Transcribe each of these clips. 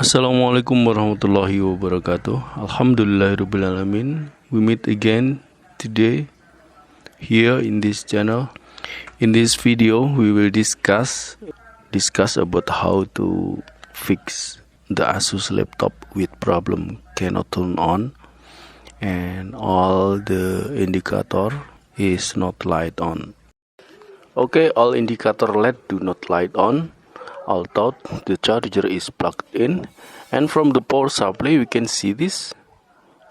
Assalamualaikum warahmatullahi wabarakatuh. Alhamdulillahirrabbilalamin. We meet again today here in this channel. In this video we will discuss about how to fix the Asus laptop with problem cannot turn on and all the indicator is not light on. Okay, all indicator LED do not light on. Although the charger is plugged in, and from the power supply we can see this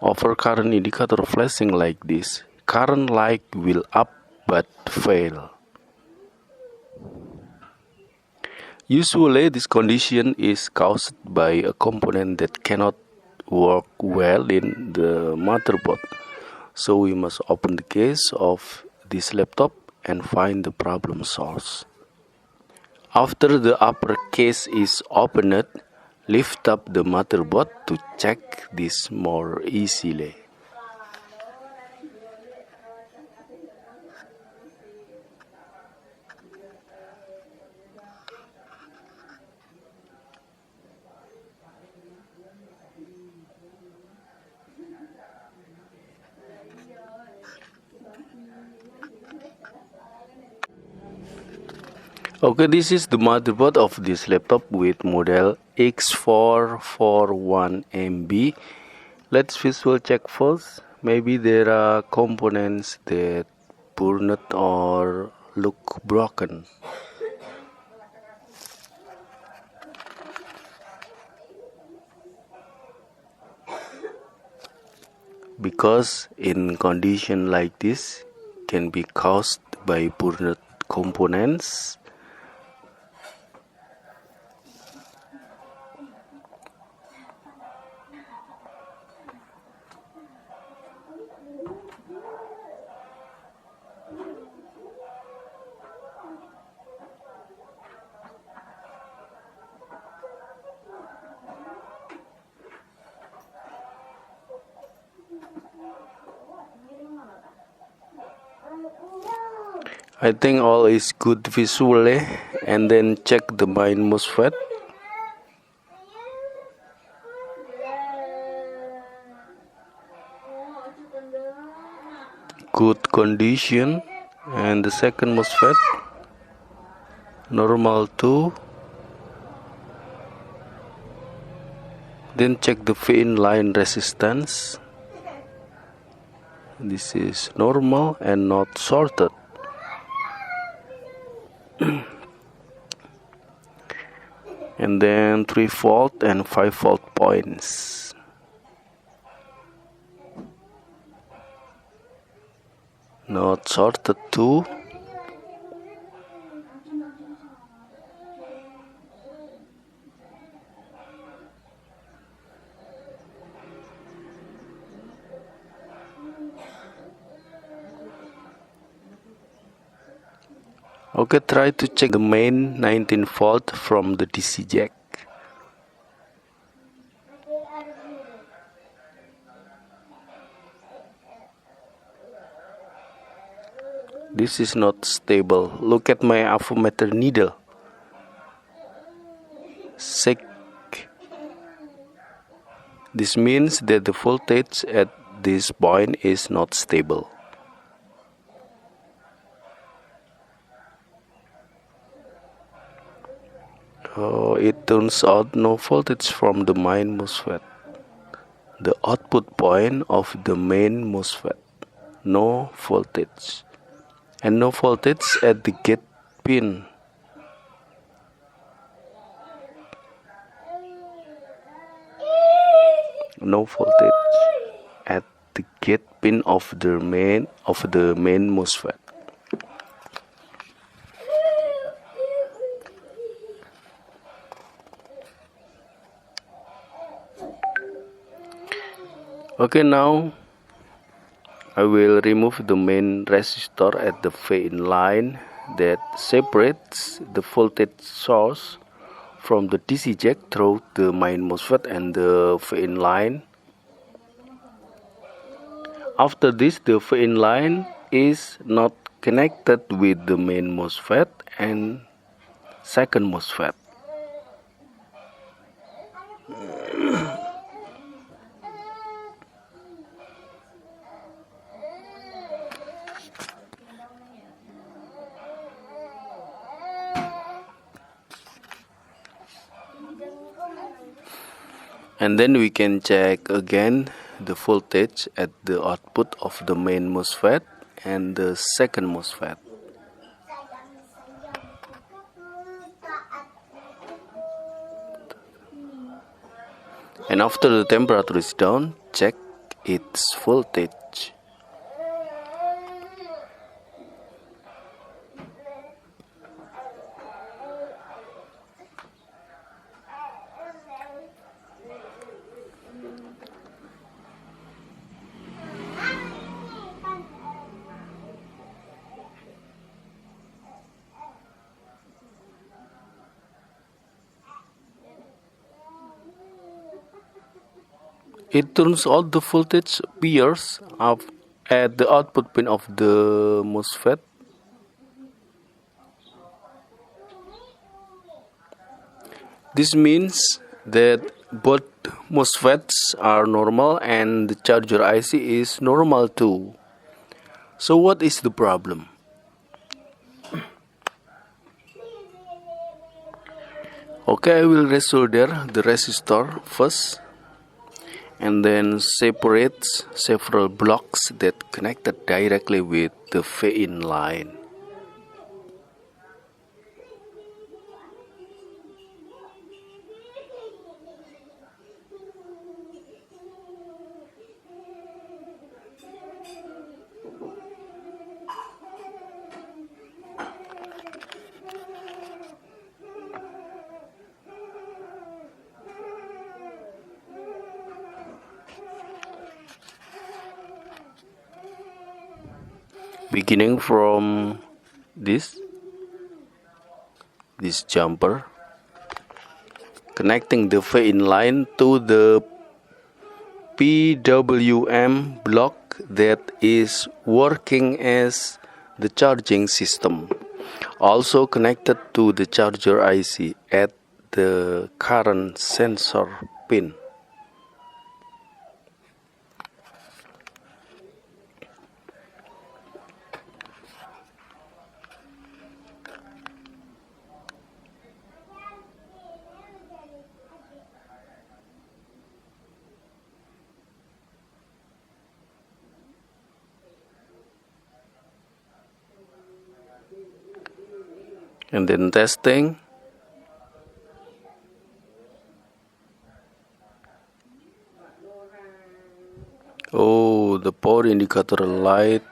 overcurrent indicator flashing like this. Current light will up but fail. Usually this condition is caused by a component that cannot work well in the motherboard. So we must open the case of this laptop and find the problem source. After the upper case is opened, lift up the motherboard to check this more easily. Okay, this is the motherboard of this laptop with model X441MB. Let's visual check first. Maybe there are components that burned or look broken. Because in condition like this can be caused by burned components. I think all is good visually, and then check the main MOSFET. Good condition, and the second MOSFET normal too. Then check the VIN line resistance. This is normal and not shorted. And then 3 volt and 5 volt points. Not shorted too. Okay, try to check the main 19 volt from the DC jack. This is not stable. Look at my ammeter needle. Sick. This means that the voltage at this point is not stable. Oh, it turns out no voltage from the main MOSFET. The output point of the main MOSFET. No voltage. And no voltage at the gate pin. No voltage at the gate pin of the main MOSFET. Okay, now I will remove the main resistor at the VIN line that separates the voltage source from the DC jack through the main MOSFET and the VIN line. After this, the VIN line is not connected with the main MOSFET and second MOSFET. And then we can check again the voltage at the output of the main MOSFET and the second MOSFET. And after the temperature is down, check its voltage. It turns out the voltage appears up at the output pin of the MOSFET. This means that both MOSFETs are normal and the charger IC is normal too. So what is the problem? Okay, I will resolder the resistor first, and then separate several blocks that connected directly with the V-in line. Beginning from this jumper, connecting the V-in line to the PWM block that is working as the charging system, also connected to the charger IC at the current sensor pin. And then testing. Oh, the power indicator light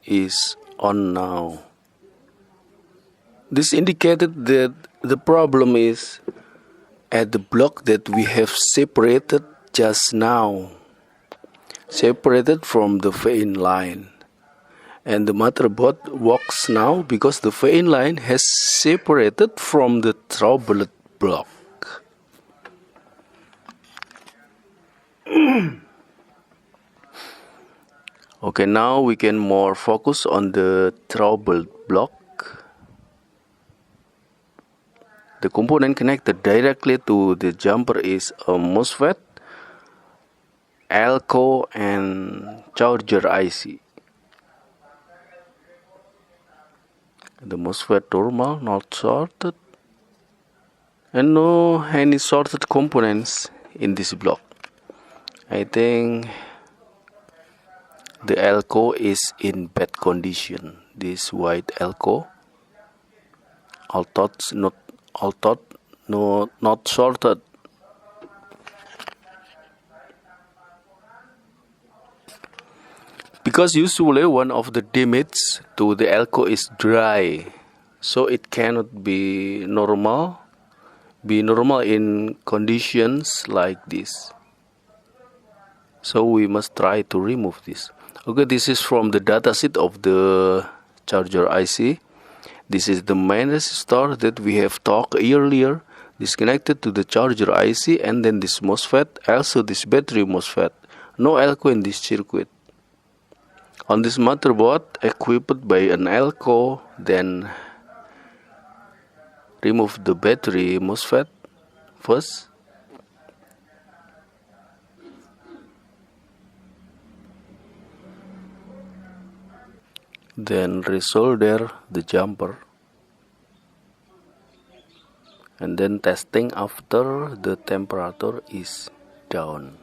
is on now. This indicated that the problem is at the block that we have separated just now, separated from the V-in line. And the motherboard works now because the V-in line has separated from the troubled block. Okay, now we can more focus on the troubled block. The component connected directly to the jumper is a MOSFET, Elco, and charger IC. The MOSFET normal, not shorted, and no any shorted components in this block. I think the Elco is in bad condition. This white Elco, not shorted. Because usually one of the damage to the Elco is dry, so it cannot be normal in conditions like this. So we must try to remove this. Okay, this is from the datasheet of the charger IC. This is the main resistor that we have talked earlier. This connected to the charger IC, and then this MOSFET, also this battery MOSFET. No Elco in this circuit. On this motherboard equipped by an Elco, then remove the battery MOSFET first. Then resolder the jumper, and then testing after the temperature is down.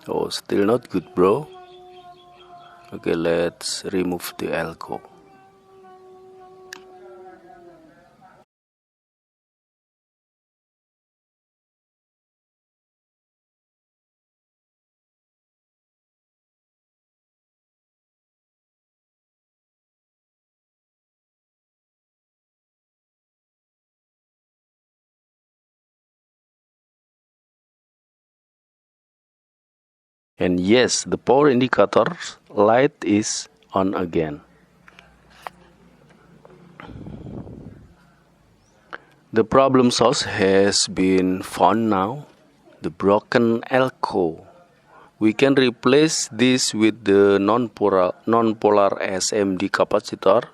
Oh, still not good, bro. Okay, let's remove the Elco. And yes, the power indicator light is on again. The problem source has been found now, the broken Elco. We can replace this with the non-polar SMD capacitor.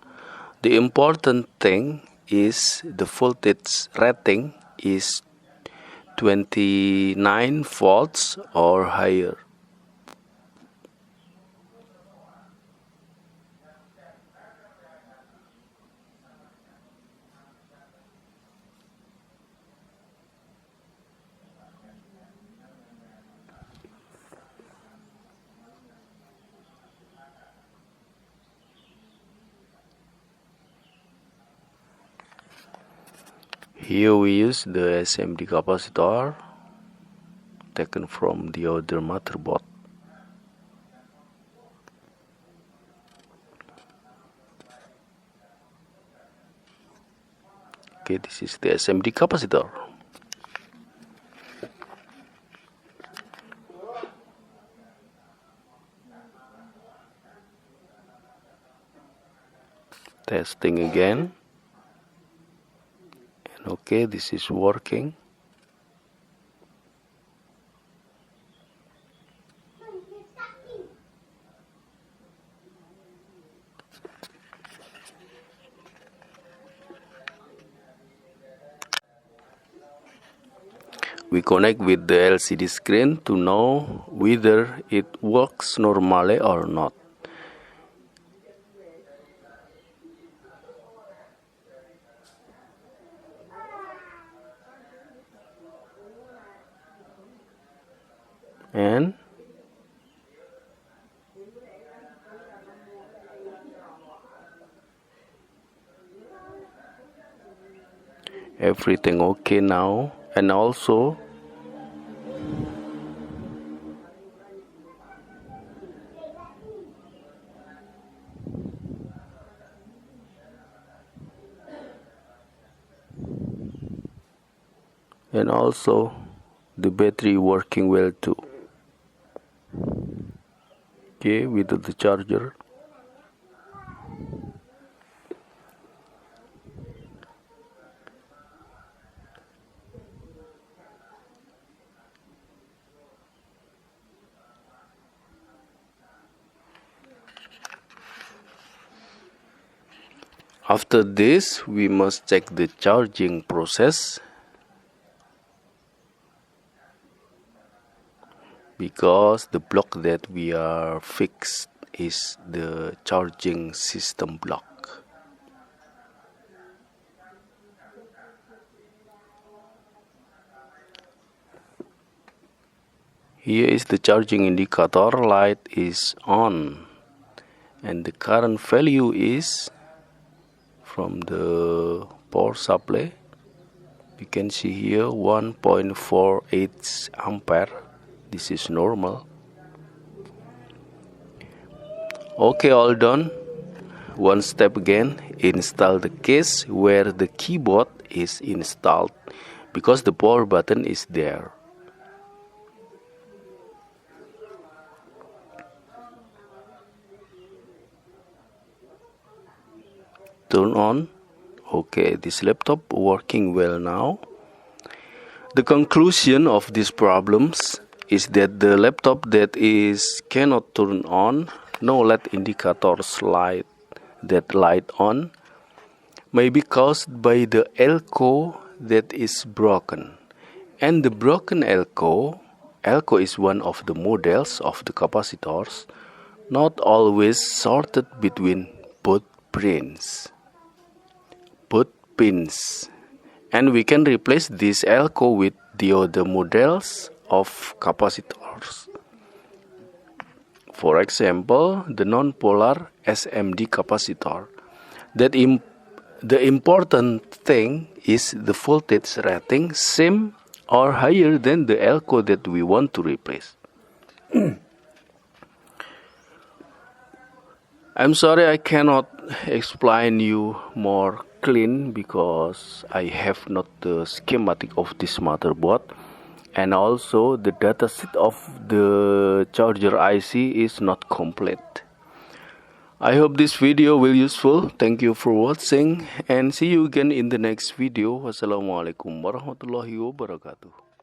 The important thing is the voltage rating is 29 volts or higher. Here we use the SMD capacitor taken from the other motherboard. Okay, this is the SMD capacitor. Testing again. And okay, this is working. We connect with the LCD screen to know whether it works normally or not. And everything okay now. And also the battery working well too. Okay, with the charger. After this, we must check the charging process, because the block that we are fixed is the charging system block. Here is the charging indicator, light is on, and the current value is from the power supply. You can see here 1.48 ampere. This is normal. Okay, all done. One step again, install the case where the keyboard is installed, because the power button is there. Turn on. Okay, this laptop working well now. The conclusion of these problems is that the laptop that is cannot turn on, no LED indicators light on, may be caused by the Elco that is broken. And the broken Elco is one of the models of the capacitors, not always sorted between both pins. And we can replace this Elco with the other models of capacitors. For example, the non-polar SMD capacitor. The important thing is the voltage rating same or higher than the Elco that we want to replace. I'm sorry I cannot explain you more clean because I have not the schematic of this motherboard, and also the datasheet of the charger IC is not complete. I hope this video will useful. Thank you for watching and see you again in the next video. Wassalamualaikum warahmatullahi wabarakatuh.